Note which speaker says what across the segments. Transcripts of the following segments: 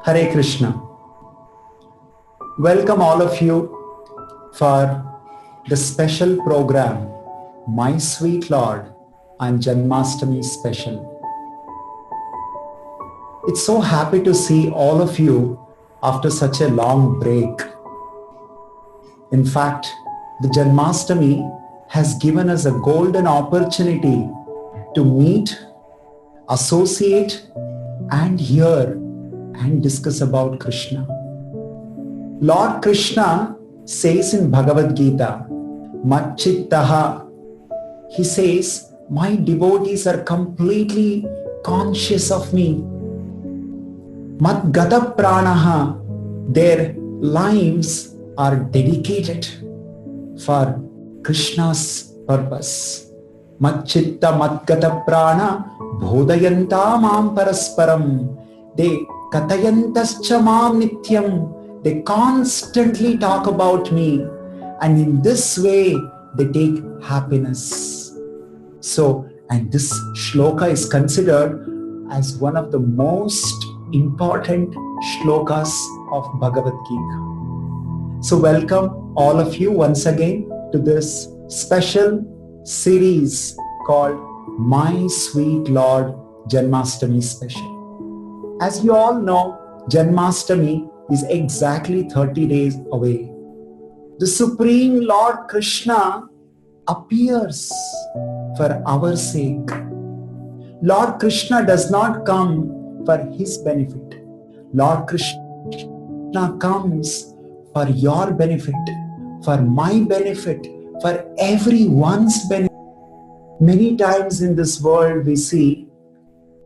Speaker 1: Hare Krishna. Welcome all of you for the special program, My Sweet Lord and Janmashtami Special. It's so happy to see all of you after such a long break. In fact, the Janmashtami has given us a golden opportunity to meet, associate, and hear and discuss about Krishna. Lord Krishna says in Bhagavad Gita, Machittaha, he says, my devotees are completely conscious of me. Madgata pranaha, their lives are dedicated for Krishna's purpose. Machitta madgata prana bodhayanta mam parasparam. They katayantascha mam nityam. They constantly talk about me, and in this way they take happiness. So, and this shloka is considered as one of the most important shlokas of Bhagavad Gita. So welcome all of you once again to this special series called My Sweet Lord Janmashtami Special. As you all know, Janmashtami is exactly 30 days away. The Supreme Lord Krishna appears for our sake. Lord Krishna does not come for his benefit. Lord Krishna comes for your benefit, for my benefit, for everyone's benefit. Many times in this world we see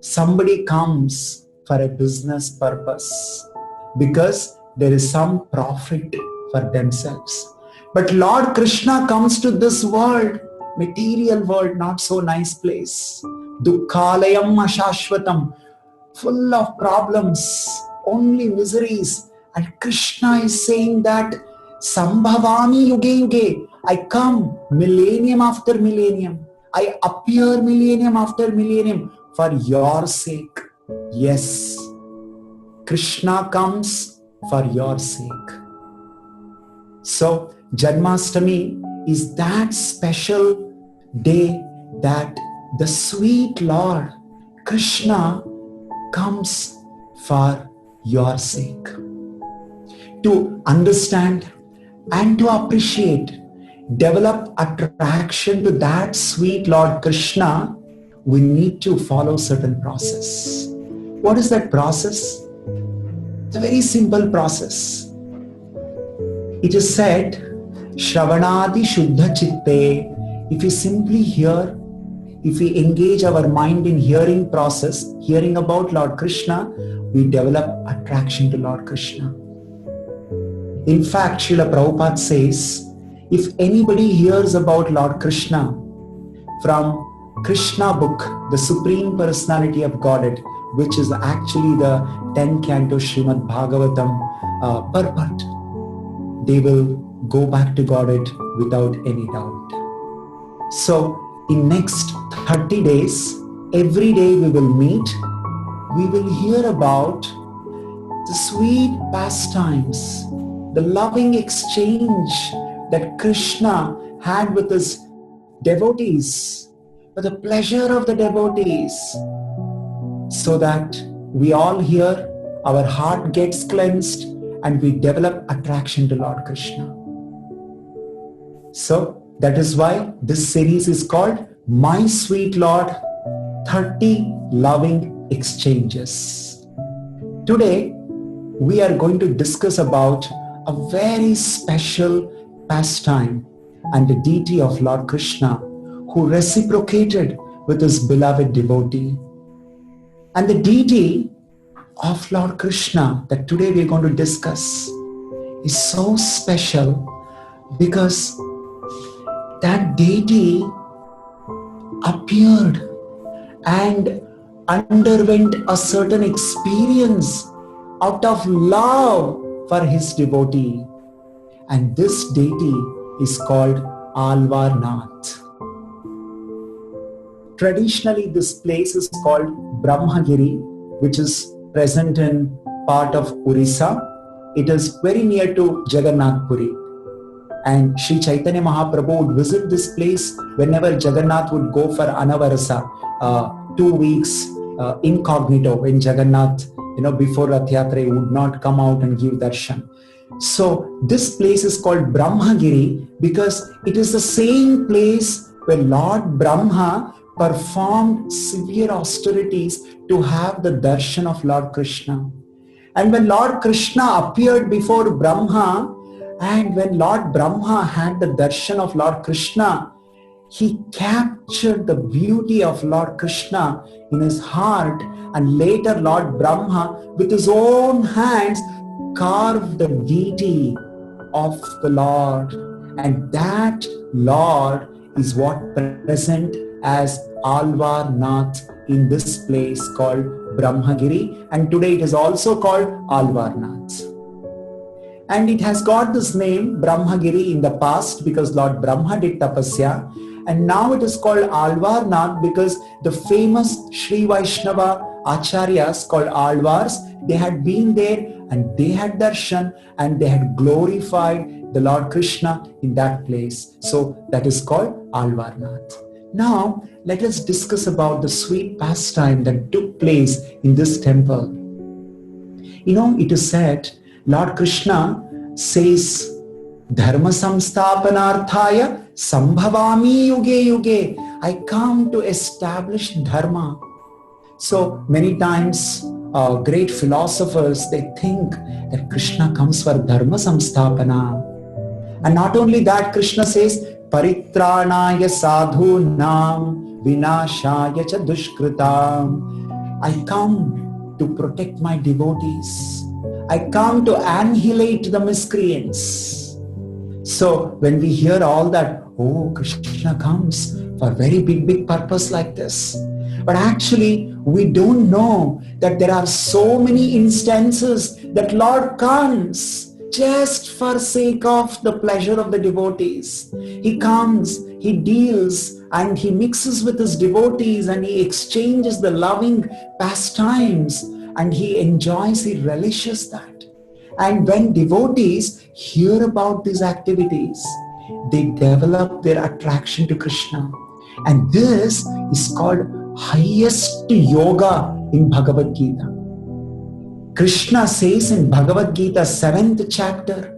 Speaker 1: somebody comes for a business purpose because there is some profit for themselves. But Lord Krishna comes to this world, material world, not so nice place. Dukkhalayam ashashvatam, full of problems, only miseries. And Krishna is saying that Sambhavami yuge yuge, I come millennium after millennium. I appear millennium after millennium for your sake. Yes, Krishna comes for your sake. So, Janmashtami is that special day that the sweet Lord Krishna comes for your sake. To understand and to appreciate, develop attraction to that sweet Lord Krishna, we need to follow certain process. What is that process? It's a very simple process. It is said, Shravanadi Shuddha Chitte. If we simply hear, if we engage our mind in hearing process, hearing about Lord Krishna, we develop attraction to Lord Krishna. In fact, Srila Prabhupada says, if anybody hears about Lord Krishna from Krishna book, the Supreme Personality of Godhead, which is actually the 10th canto Srimad Bhagavatam purport, they will go back to Godhead without any doubt. So in next 30 days, every day we will meet, we will hear about the sweet pastimes, the loving exchange that Krishna had with his devotees, for the pleasure of the devotees, so that we all hear, our heart gets cleansed, and we develop attraction to Lord Krishna. So that is why this series is called My Sweet Lord, 30 Loving Exchanges. Today, we are going to discuss about a very special pastime and the deity of Lord Krishna who reciprocated with his beloved devotee. And the deity of Lord Krishna that today we are going to discuss is so special because that deity appeared and underwent a certain experience out of love for his devotee. And this deity is called Alvarnath. Traditionally, this place is called Brahmagiri, which is present in part of Orissa. It is very near to Jagannath Puri. And Sri Chaitanya Mahaprabhu would visit this place whenever Jagannath would go for Anavarasa, 2 weeks incognito when Jagannath, before Rath Yatra, he would not come out and give darshan. So this place is called Brahmagiri because it is the same place where Lord Brahma performed severe austerities to have the darshan of Lord Krishna. And when Lord Krishna appeared before Brahma, and when Lord Brahma had the darshan of Lord Krishna, he captured the beauty of Lord Krishna in his heart, and later Lord Brahma with his own hands carved the deity of the Lord, and that Lord is what present as Alvar Nath in this place called Brahmagiri, and today it is also called Alvar Nath. And it has got this name Brahmagiri in the past because Lord Brahma did tapasya, and now it is called Alvar Nath because the famous Sri Vaishnava Acharyas called Alvars, they had been there and they had darshan and they had glorified the Lord Krishna in that place. So that is called Alvar Nath. Now let us discuss about the sweet pastime that took place in this temple. It is said Lord Krishna says, Dharma samsthapanarthaya sambhavami yuge yuge. I come to establish dharma. So many times great philosophers, they think that Krishna comes for dharma samsthapana. And not only that, Krishna says, Paritranaya sadhunam vinashaya cha dushkritam. I come to protect my devotees. I come to annihilate the miscreants. So when we hear all that, oh, Krishna comes for a very big purpose like this. But actually, we don't know that there are so many instances that Lord comes just for sake of the pleasure of the devotees. He comes, he deals, and he mixes with his devotees and he exchanges the loving pastimes. And he enjoys, he relishes that. And when devotees hear about these activities, they develop their attraction to Krishna. And this is called highest yoga in Bhagavad Gita. Krishna says in Bhagavad Gita 7th chapter,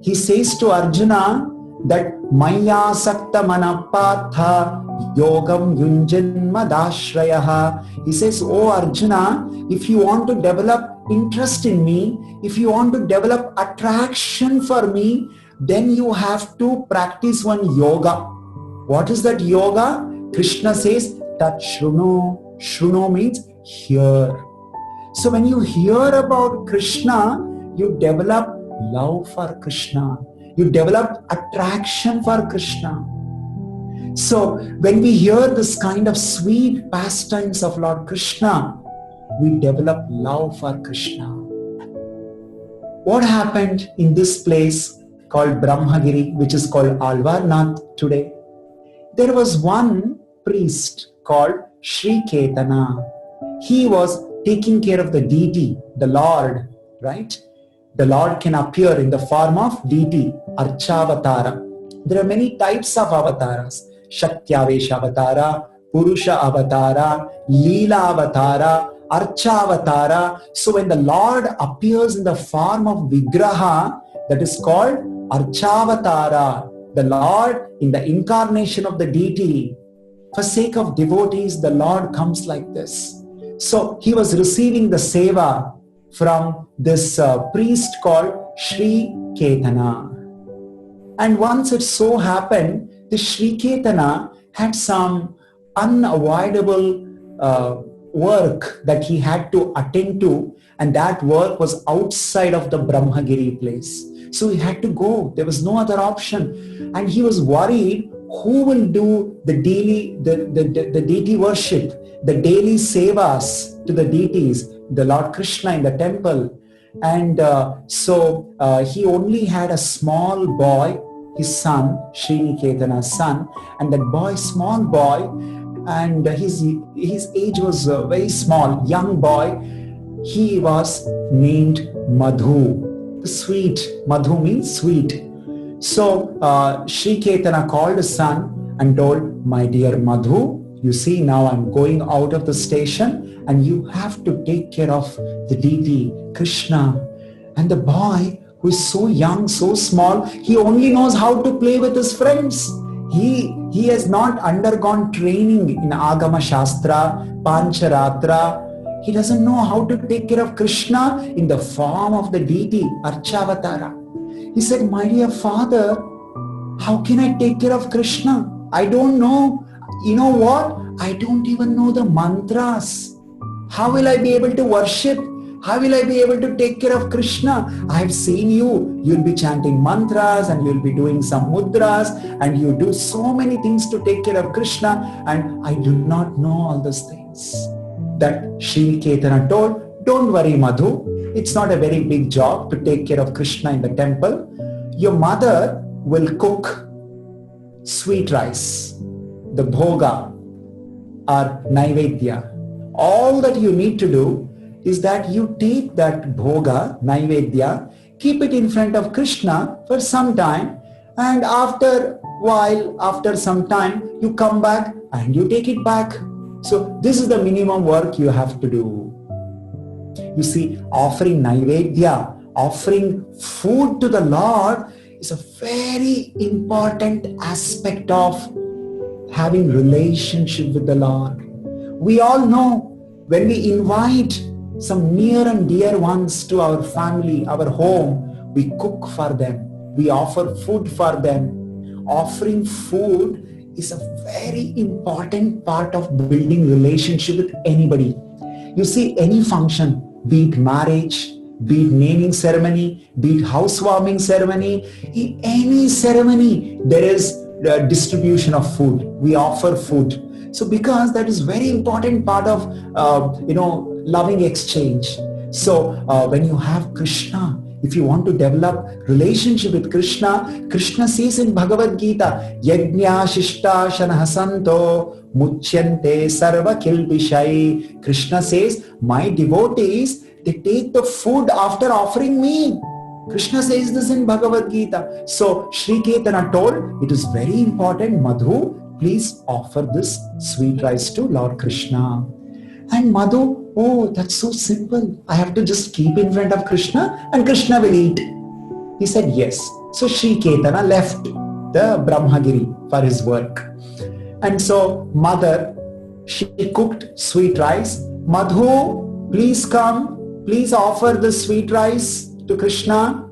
Speaker 1: he says to Arjuna that Maya sakta manapatha yogam yunjan madashrayaha. He says, oh Arjuna, if you want to develop interest in me, if you want to develop attraction for me, then you have to practice one yoga. What is that yoga? Krishna says, Tat shruno. Shruno means hear. So when you hear about Krishna, you develop love for Krishna. You develop attraction for Krishna. So when we hear this kind of sweet pastimes of Lord Krishna, we develop love for Krishna. What happened in this place called Brahmagiri, which is called Alvar Nath today? There was one priest called Sri Ketana. He was taking care of the deity, the Lord, right? The Lord can appear in the form of deity, Archavatara. There are many types of avatars. Shaktyavesh Avatara, Purusha Avatara, Leela Avatara, Archavatara. So when the Lord appears in the form of Vigraha, that is called Archavatara. The Lord in the incarnation of the deity. For sake of devotees, the Lord comes like this. So he was receiving the seva from this priest called Sri Ketana. And once it so happened, the Sri Ketana had some unavoidable work that he had to attend to, and that work was outside of the Brahmagiri place. So he had to go. There was no other option. And he was worried who will do the daily, the deity worship, the daily sevas to the deities, the Lord Krishna in the temple. And so he only had a small boy, his son, Sri Ketana's son, and that boy, small boy, and his age was very small, young boy. he was named Madhu. The sweet, Madhu means sweet. So Sri Ketana called his son and told, my dear Madhu, you see, now I'm going out of the station and you have to take care of the deity, Krishna. And the boy, who is so young, so small, he only knows how to play with his friends. He has not undergone training in Agama Shastra, Pancharatra. He doesn't know how to take care of Krishna in the form of the deity, Archavatara. He said, my dear father, how can I take care of Krishna? I don't know. You know what? I don't even know the mantras. How will I be able to worship? How will I be able to take care of Krishna? I have seen you. You'll be chanting mantras and you'll be doing some mudras and you do so many things to take care of Krishna, and I do not know all those things. That Sri Ketana told, don't worry Madhu, it's not a very big job to take care of Krishna in the temple. Your mother will cook sweet rice, the bhoga or naivedya. All that you need to do is that you take that bhoga, naivedya, keep it in front of Krishna for some time, and after some time, you come back and you take it back. So this is the minimum work you have to do. You see, offering naivedya, offering food to the Lord is a very important aspect of having relationship with the Lord. We all know when we invite some near and dear ones to our family, our home, we cook for them. We offer food for them. Offering food is a very important part of building relationship with anybody. You see, any function, be it marriage, be it naming ceremony, be it housewarming ceremony, in any ceremony, there is the distribution of food. We offer food. So because that is very important part of, loving exchange. So when you have Krishna, if you want to develop relationship with Krishna, Krishna says in Bhagavad Gita, Yajna Shishta Shanhasanto Muchyante Sarva Kilbishai. Krishna says, my devotees, they take the food after offering me. Krishna says this in Bhagavad Gita. So Sri Ketana told, it is very important, Madhu, please offer this sweet rice to Lord Krishna. And Madhu, oh, that's so simple. I have to just keep in front of Krishna and Krishna will eat. He said yes. So Sri Ketana left the Brahmagiri for his work. And so mother, she cooked sweet rice. Madhu, please come. Please offer the sweet rice to Krishna.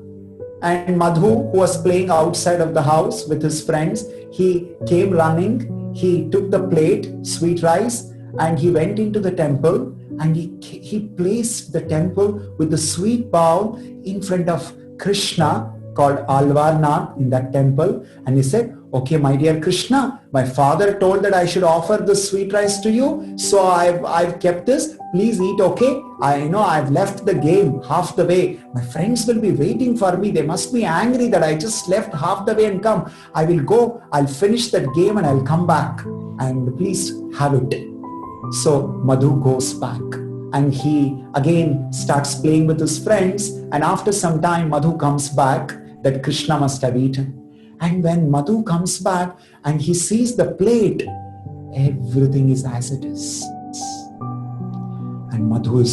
Speaker 1: And Madhu, who was playing outside of the house with his friends, he came running. He took the plate, sweet rice, and he went into the temple and he placed the temple with the sweet bowl in front of Krishna called Alvarnath in that temple. And he said, okay, my dear Krishna, my father told that I should offer the sweet rice to you. So I've kept this. Please eat, okay? I've left the game half the way. My friends will be waiting for me. They must be angry that I just left half the way and come. I will go, I'll finish that game and I'll come back. And please have it. So Madhu goes back and he again starts playing with his friends. And after some time, Madhu comes back that Krishna must have eaten. And when Madhu comes back and he sees the plate, everything is as it is. And Madhu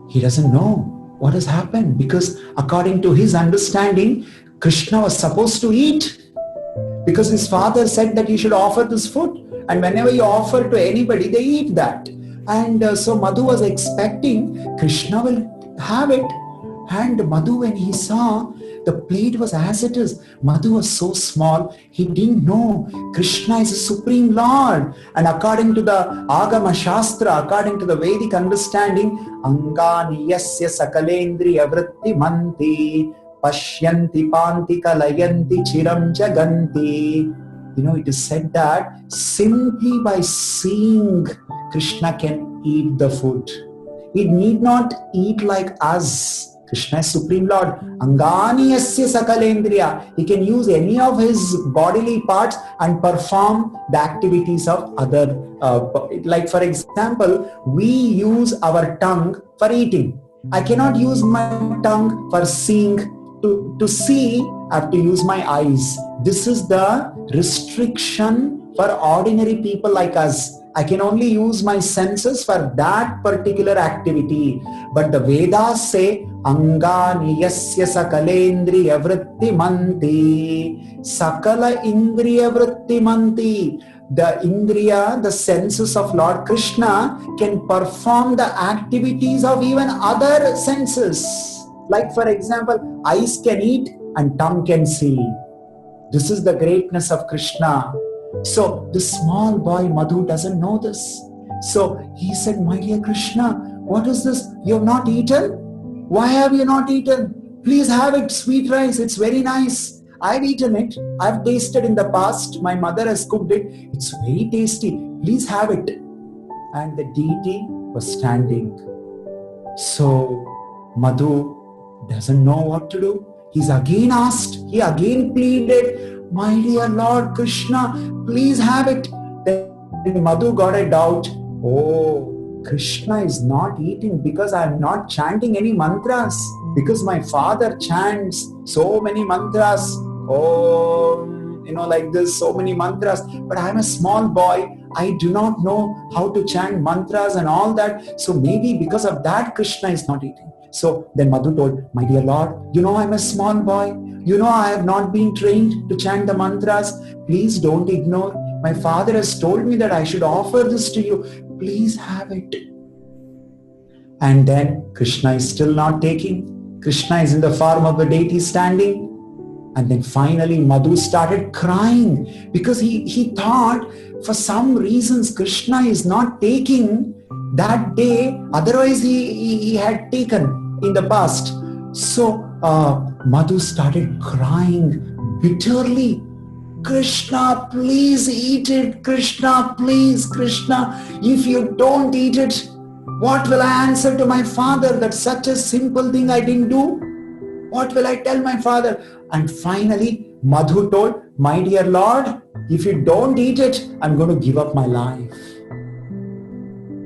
Speaker 1: he doesn't know what has happened, because according to his understanding, Krishna was supposed to eat because his father said that he should offer this food. And whenever you offer to anybody, they eat that. And so Madhu was expecting Krishna will have it. And Madhu, when he saw the plate was as it is, Madhu was so small, he didn't know Krishna is a supreme Lord. And according to the Agama Shastra, according to the Vedic understanding, Angani yasya sakalendriya vritti manti pashyanti panti kalayanti chiram jaganti. It is said that simply by seeing, Krishna can eat the food. He need not eat like us. Krishna is Supreme Lord. Angani yasya sakalendriya. He can use any of his bodily parts and perform the activities of other. Like for example, we use our tongue for eating. I cannot use my tongue for seeing. To see, I have to use my eyes. This is the restriction for ordinary people like us. I can only use my senses for that particular activity. But the Vedas say, Angani yasya sakalendriya vritti manti. Sakala indriya vritti manti. The indriya, the senses of Lord Krishna can perform the activities of even other senses. Like for example, eyes can eat and tongue can see. This is the greatness of Krishna. So this small boy Madhu doesn't know this. So he said, my dear Krishna, what is this? You have not eaten? Why have you not eaten? Please have it, sweet rice. It's very nice. I've eaten it. I've tasted in the past. My mother has cooked it. It's very tasty. Please have it. And the deity was standing. So Madhu doesn't know what to do. He's again asked. He again pleaded, my dear Lord Krishna, please have it. Then Madhu got a doubt. Oh, Krishna is not eating because I'm not chanting any mantras. Because my father chants so many mantras. Oh, like this, so many mantras. But I'm a small boy. I do not know how to chant mantras and all that. So maybe because of that, Krishna is not eating. So then Madhu told, my dear Lord, I'm a small boy. I have not been trained to chant the mantras. Please don't ignore. My father has told me that I should offer this to you. Please have it. And then Krishna is still not taking. Krishna is in the form of the deity standing. And then finally Madhu started crying because he thought for some reasons Krishna is not taking that day. Otherwise he had taken in the past. So Madhu started crying bitterly. Krishna, please eat it. Krishna, please. Krishna, if you don't eat it, what will I answer to my father that such a simple thing I didn't do? What will I tell my father? And finally Madhu told, my dear Lord, if you don't eat it, I'm going to give up my life.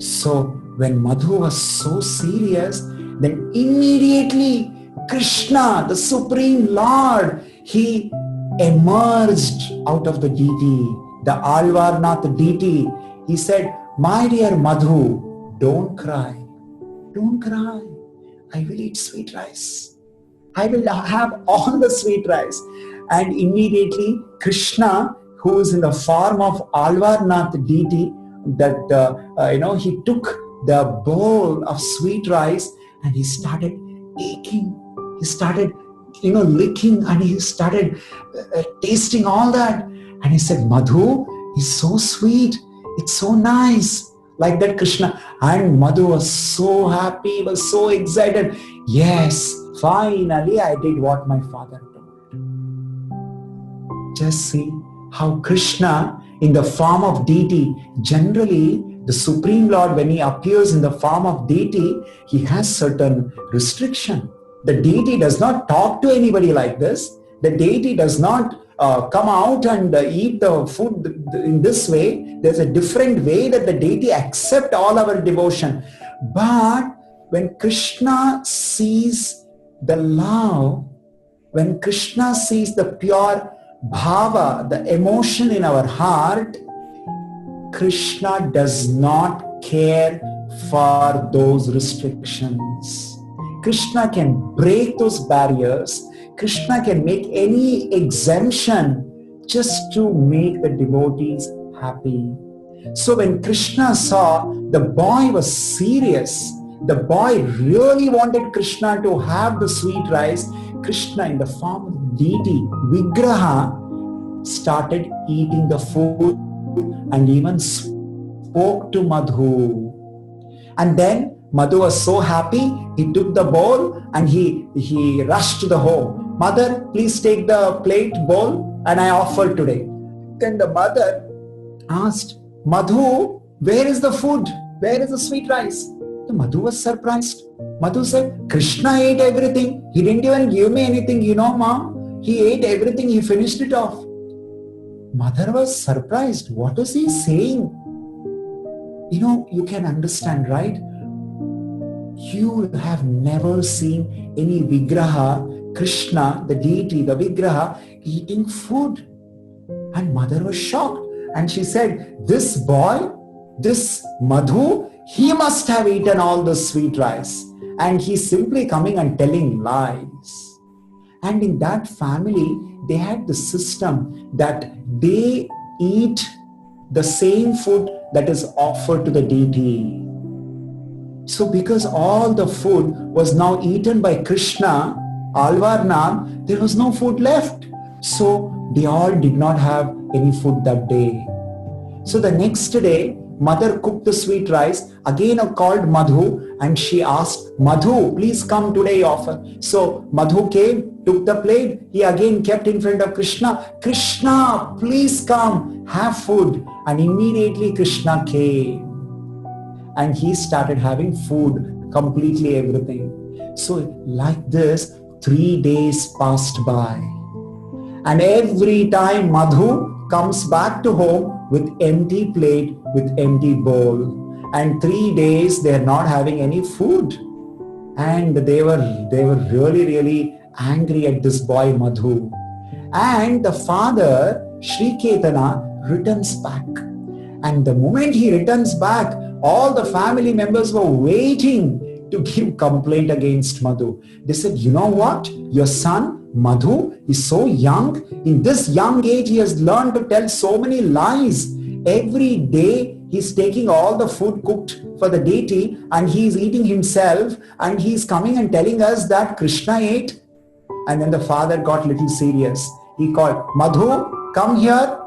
Speaker 1: So when Madhu was so serious, then immediately Krishna, the Supreme Lord, he emerged out of the deity, the Alvarnath deity. He said, my dear Madhu, don't cry. Don't cry. I will eat sweet rice. I will have all the sweet rice. And immediately Krishna, who is in the form of Alvarnath deity, that he took the bowl of sweet rice and he started eating. He started licking, and he started tasting all that. And he said, Madhu is so sweet. It's so nice. Like that, Krishna. And Madhu was so happy, was so excited. Yes, finally I did what my father told. Just see how Krishna, in the form of deity, generally the Supreme Lord, when he appears in the form of deity, he has certain restriction. The deity does not talk to anybody like this. The deity does not come out and eat the food in this way. There's a different way that the deity accepts all our devotion. But when Krishna sees the love, when Krishna sees the pure bhava, the emotion in our heart, Krishna does not care for those restrictions. Krishna can break those barriers. Krishna can make any exemption just to make the devotees happy. So when Krishna saw the boy was serious, the boy really wanted Krishna to have the sweet rice, Krishna in the form of deity, Vigraha, started eating the food and even spoke to Madhu. And then Madhu was so happy, he took the bowl and he rushed to the home. Mother, please take the plate bowl and I offer today. Then the mother asked, Madhu, where is the food? Where is the sweet rice? The Madhu was surprised. Madhu said, Krishna ate everything. He didn't even give me anything. You know, mom, he ate everything. He finished it off. Mother was surprised. What is he saying? You know, you can understand, right? You have never seen any Vigraha, Krishna, the deity, the Vigraha, eating food. And mother was shocked. And she said, this boy, this Madhu, he must have eaten all the sweet rice. And he's simply coming and telling lies. And in that family, they had the system that they eat the same food that is offered to the deity. So because all the food was now eaten by Krishna, Alvarnath, there was no food left. So they all did not have any food that day. So the next day, mother cooked the sweet rice, again called Madhu, and she asked, Madhu, please come today offer. So Madhu came, took the plate, he again kept in front of Krishna. Krishna, please come, have food. And immediately Krishna came. And he started having food, completely everything. So like this, 3 days passed by. And every time Madhu comes back to home with empty plate, with empty bowl. And 3 days they're not having any food. And they were really angry at this boy Madhu. And the father, Sri Ketana, returns back. And the moment he returns back, all the family members were waiting to give complaint against Madhu. They said, you know what? Your son, Madhu, is so young. In this young age, he has learned to tell so many lies. Every day, he's taking all the food cooked for the deity and he's eating himself, and he's coming and telling us that Krishna ate. And then the father got little serious. He called, Madhu, come here.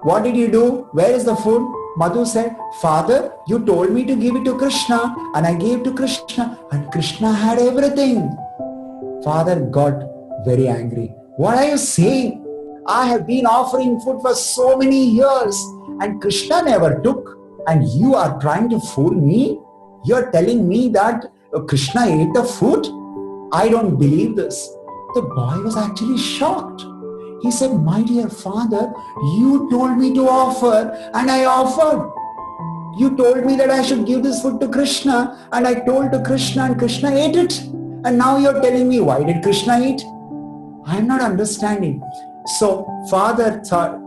Speaker 1: What did you do? Where is the food? Madhu said, Father, you told me to give it to Krishna, and I gave to Krishna, and Krishna had everything. Father got very angry. What are you saying? I have been offering food for so many years, and Krishna never took, and you are trying to fool me? You're telling me that Krishna ate the food? I don't believe this. The boy was actually shocked. He said, my dear father, you told me to offer and I offered. You told me that I should give this food to Krishna, and I told to Krishna and Krishna ate it. And now you're telling me, why did Krishna eat? I'm not understanding. So father thought,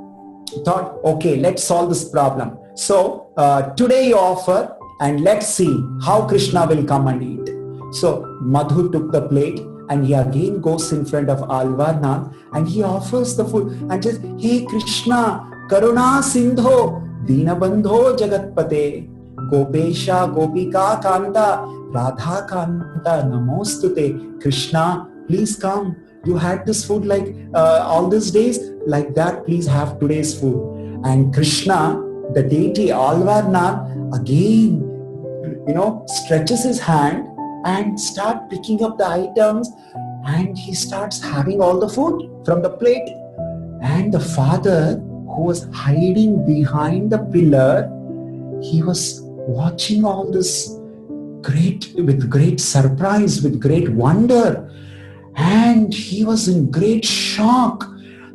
Speaker 1: okay, let's solve this problem. So today you offer and let's see how Krishna will come and eat. So Madhu took the plate and he again goes in front of Alvarnath and he offers the food and says, hey Krishna, Karuna Sindho, Dinabandho Jagatpate, Gopesha Gopika Kanta, Radha Kanta Namostute. Krishna, please come. You had this food like all these days, like that, please have today's food. And Krishna, the deity Alvarnath, again, stretches his hand and start picking up the items, and he starts having all the food from the plate. And the father, who was hiding behind the pillar, he was watching all this with great surprise, with great wonder. And he was in great shock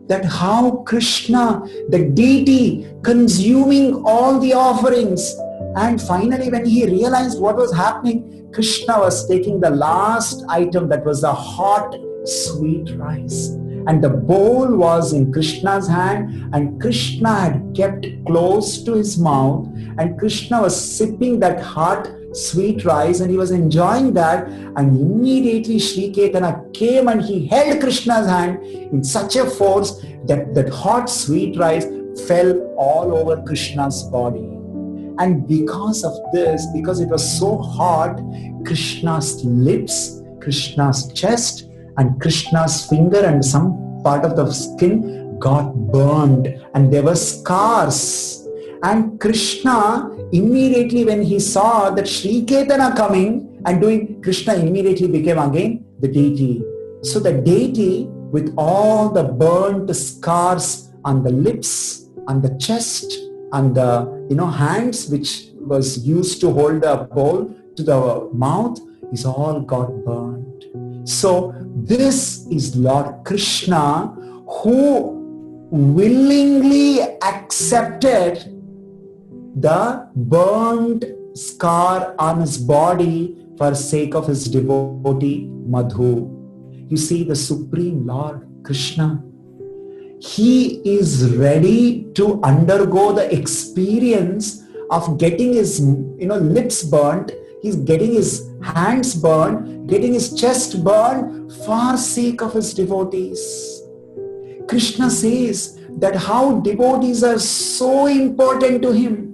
Speaker 1: that how Krishna, the deity, consuming all the offerings. And finally, when he realized what was happening, Krishna was taking the last item, that was the hot sweet rice. And the bowl was in Krishna's hand, and Krishna had kept close to his mouth, and Krishna was sipping that hot sweet rice and he was enjoying that. And immediately Sri Ketana came and he held Krishna's hand in such a force that that hot sweet rice fell all over Krishna's body. And because of this, because it was so hot, Krishna's lips, Krishna's chest, and Krishna's finger and some part of the skin got burned, and there were scars. And Krishna, immediately when he saw that Sri Ketana coming and doing, Krishna immediately became again the deity. So the deity, with all the burnt scars on the lips, on the chest, and the hands which was used to hold the bowl to the mouth, is all got burned. So this is Lord Krishna who willingly accepted the burned scar on his body for sake of his devotee Madhu. You see, the Supreme Lord Krishna, he is ready to undergo the experience of getting his lips burnt, he's getting his hands burned, getting his chest burned for sake of his devotees. Krishna says that how devotees are so important to him.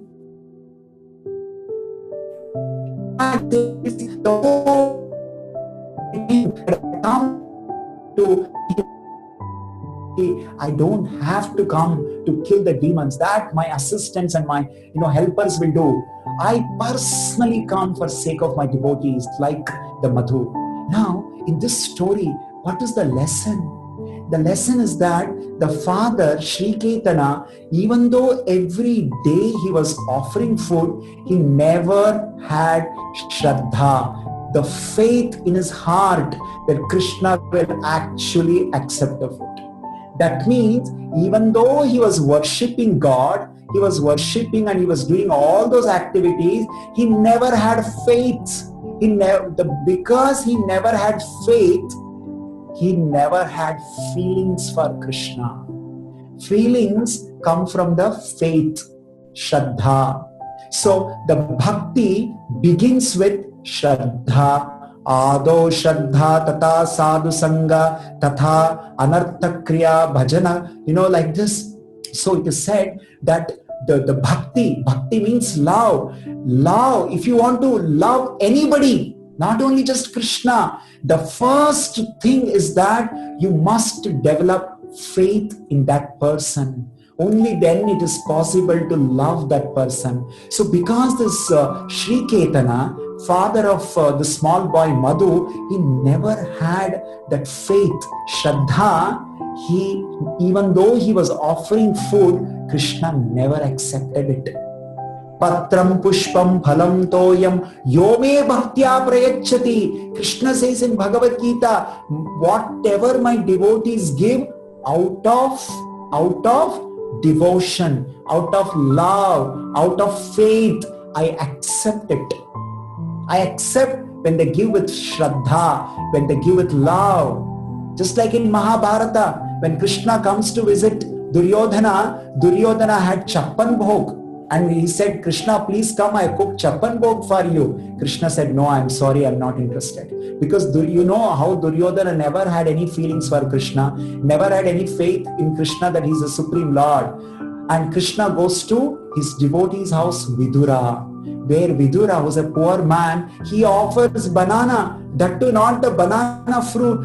Speaker 1: I don't have to come to kill the demons. That my assistants and my helpers will do. I personally come for sake of my devotees, like the Madhu. Now, in this story, what is the lesson? The lesson is that the father, Sri Caitanya, even though every day he was offering food, he never had Shraddha, the faith in his heart that Krishna will actually accept the food. That means even though he was worshipping God, he was worshipping and he was doing all those activities, he never had faith. Because he never had faith, he never had feelings for Krishna. Feelings come from the faith, Shraddha. So the bhakti begins with Shraddha. Ado Shraddha tata sadhu sangha tata anartha kriya bhajana. Like this. So it is said that the bhakti means love. Love, if you want to love anybody, not only just Krishna, the first thing is that you must develop faith in that person. Only then it is possible to love that person. So because this Sri Caitanya, father of the small boy Madhu, he never had that faith, Shraddha. Even though he was offering food, Krishna never accepted it. Patram pushpam phalam toyam yome bhaktya prayachati. Krishna says in Bhagavad Gita, whatever my devotees give out of devotion, out of love, out of faith, I accept it. I accept when they give with Shraddha, when they give with love. Just like in Mahabharata, when Krishna comes to visit Duryodhana had Chappan Bhog. And he said, Krishna, please come, I cooked Chappan Bhog for you. Krishna said, no, I'm sorry, I'm not interested. Because you know how Duryodhana never had any feelings for Krishna, never had any faith in Krishna that he's the Supreme Lord. And Krishna goes to his devotee's house, Vidura, where Vidura was a poor man. He offers banana, that too not the banana fruit,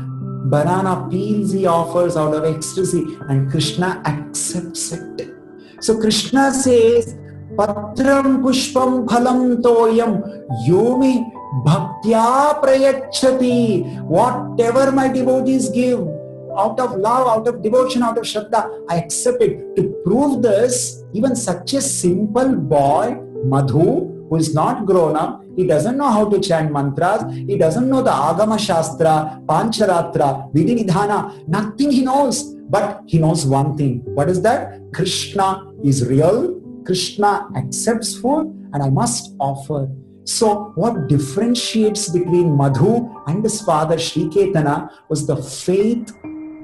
Speaker 1: banana peels he offers out of ecstasy, and Krishna accepts it. So Krishna says, Patram pushpam phalam toyam yomi bhaktya prayachati. Whatever my devotees give, out of love, out of devotion, out of Shraddha, I accept it. To prove this, even such a simple boy, Madhu, who is not grown up, he doesn't know how to chant mantras, he doesn't know the Agama Shastra, Pancharatra, Vidhi Nidhana, nothing he knows. But he knows one thing. What is that? Krishna is real, Krishna accepts food, and I must offer. So what differentiates between Madhu and his father Sri Caitanya was the faith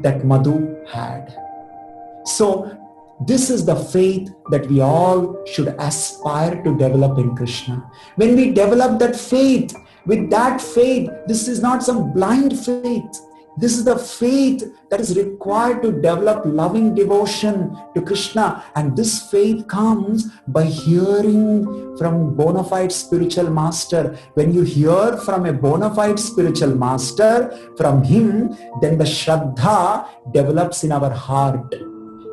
Speaker 1: that Madhu had. So this is the faith that we all should aspire to develop in Krishna. When we develop that faith, with that faith, this is not some blind faith. This is the faith that is required to develop loving devotion to Krishna. And this faith comes by hearing from bona fide spiritual master. When you hear from a bona fide spiritual master, from him, then the Shraddha develops in our heart.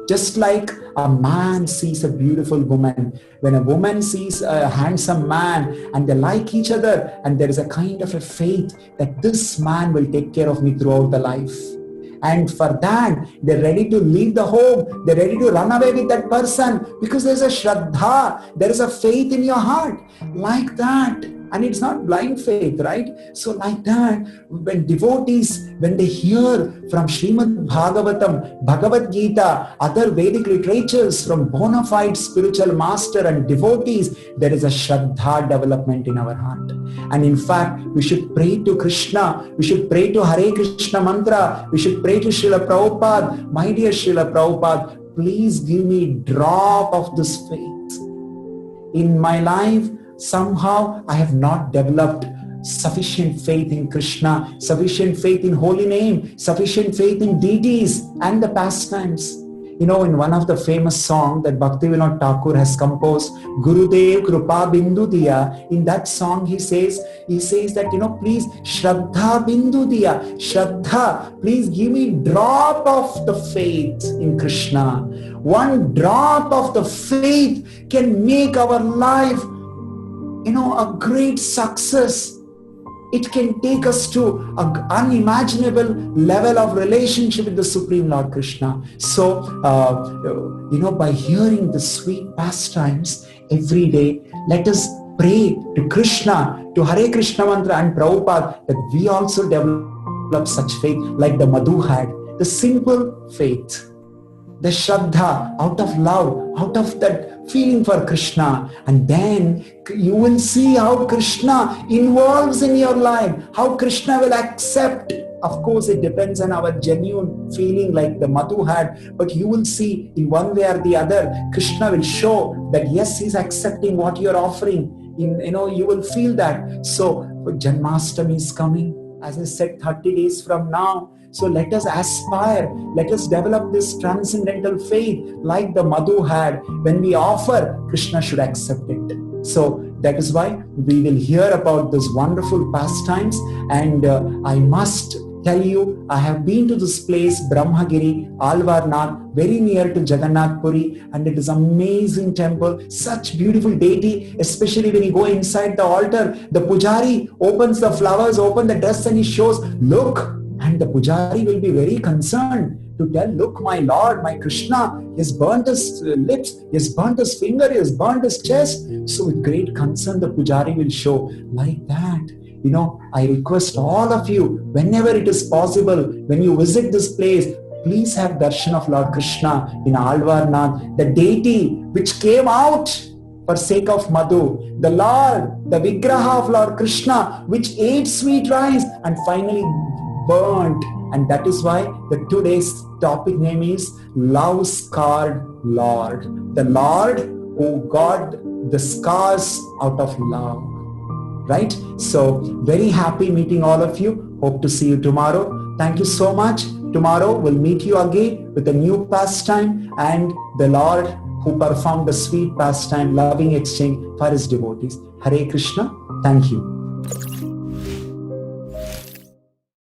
Speaker 1: Just like a man sees a beautiful woman, when a woman sees a handsome man and they like each other, and there is a kind of a faith that this man will take care of me throughout the life. And for that, they're ready to leave the home, they're ready to run away with that person because there's a Shraddha, there is a faith in your heart. Like that, And it's not blind faith, right? So like that, when devotees, when they hear from Srimad Bhagavatam, Bhagavad Gita, other Vedic literatures from bona fide spiritual master and devotees, there is a Shraddha development in our heart. And in fact, we should pray to Krishna, we should pray to Hare Krishna mantra, we should pray to Srila Prabhupada. My dear Srila Prabhupada, please give me drop of this faith. In my life, somehow I have not developed sufficient faith in Krishna, sufficient faith in holy name, sufficient faith in deities and the pastimes. You know, in one of the famous songs that Bhaktivinoda Thakur has composed, Gurudev Krupa Bindu Diya, in that song he says that, you know, please Shraddha Bindu Diya, Shraddha, please give me drop of the faith in Krishna. One drop of the faith can make our life, you know, a great success. It can take us to an unimaginable level of relationship with the Supreme Lord Krishna. So, you know, by hearing the sweet pastimes every day, let us pray to Krishna, to Hare Krishna mantra and Prabhupada, that we also develop such faith like the Madhu had, the simple faith, the Shraddha, out of love, out of that feeling for Krishna. And then you will see how Krishna involves in your life, how Krishna will accept. Of course, it depends on our genuine feeling like the Madhu had, but you will see in one way or the other, Krishna will show that yes, he's accepting what you're offering. You know, you will feel that. So Janmashtami is coming, as I said, 30 days from now. So let us aspire, let us develop this transcendental faith like the Madhu had. When we offer, Krishna should accept it. So that is why we will hear about this wonderful pastimes. And I must tell you, I have been to this place, Brahmagiri, Alvarnath, very near to Jagannath Puri, and it is an amazing temple, such beautiful deity, especially when you go inside the altar, the pujari opens the flowers, open the dress, and he shows, look. And the pujari will be very concerned to tell, look, my Lord, my Krishna, he has burnt his lips, he has burnt his finger, he has burnt his chest. So with great concern, the pujari will show like that. You know, I request all of you, whenever it is possible, when you visit this place, please have darshan of Lord Krishna in Alvarnath, the deity which came out for sake of Madhu, the Lord, the Vigraha of Lord Krishna, which ate sweet rice and finally burnt. And that is why the today's topic name is Love Scarred Lord. The Lord who got the scars out of love. Right? So very happy meeting all of you. Hope to see you tomorrow. Thank you so much. Tomorrow we'll meet you again with a new pastime and the Lord who performed the sweet pastime, loving exchange for his devotees. Hare Krishna. Thank you.